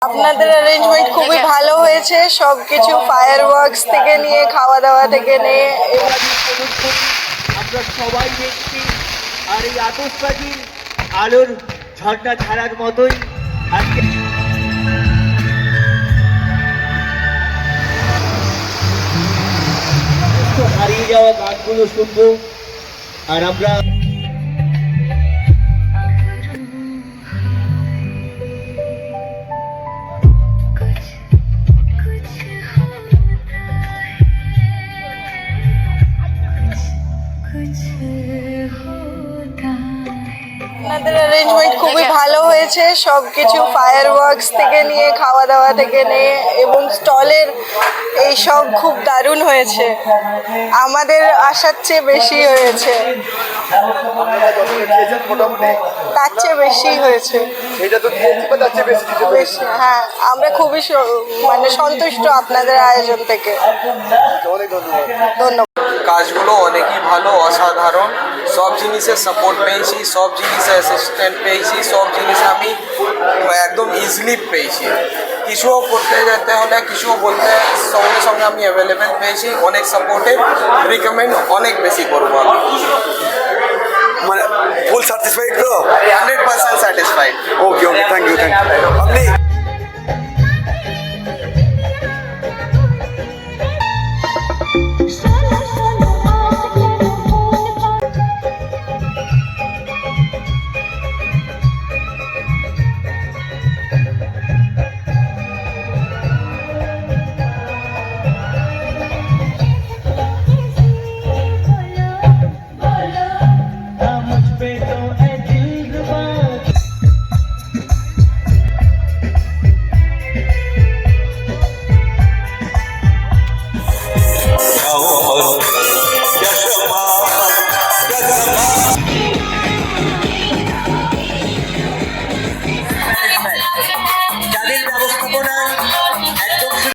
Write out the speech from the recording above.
আপনাদের অ্যারেঞ্জমেন্ট খুবই ভালো হয়েছে, সবকিছু ফায়ার ওয়ার্কস থেকে নিয়ে খাওয়া দাওয়া থেকে নিয়ে আমরা সবাই দেখছি। আর এই আতশবাজির আলোর ঝর্ণা ধারার মতোই আজকে হারিয়ে যাওয়া গানগুলো শুনবো। আর আমরা আপনাদের অ্যারেঞ্জমেন্ট খুবই ভালো হয়েছে, সবকিছু ফায়ার ওয়ার্কস থেকে নিয়ে খাওয়া দাওয়া থেকে নিয়ে এবং স্টলের এইসব খুব দারুণ হয়েছে, আমাদের আশার চেয়ে বেশি হয়েছে, তার চেয়ে বেশি হয়েছে। বেশি, হ্যাঁ, আমরা খুবই মানে সন্তুষ্ট আপনাদের আয়োজন থেকে। ধন্যবাদ। কাজগুলো অনেকই ভালো, অসাধারণ। সব জিনিসের সাপোর্ট পেয়েছি, সব জিনিসে অ্যাসিস্ট্যান্ট পেয়েছি, সব জিনিস আমি একদম ইজিলি পেয়েছি। কিছুও করতে যেতে হলে, কিছু বলতে সঙ্গে সঙ্গে আমি অ্যাভেলেবেল পেয়েছি। অনেক সাপোর্টেড, রিকমেন্ড অনেক বেশি করবো আমি। মানে ফুল স্যাটিসফাইড তো? 100% satisfied. Okay okay, thank you. আপনি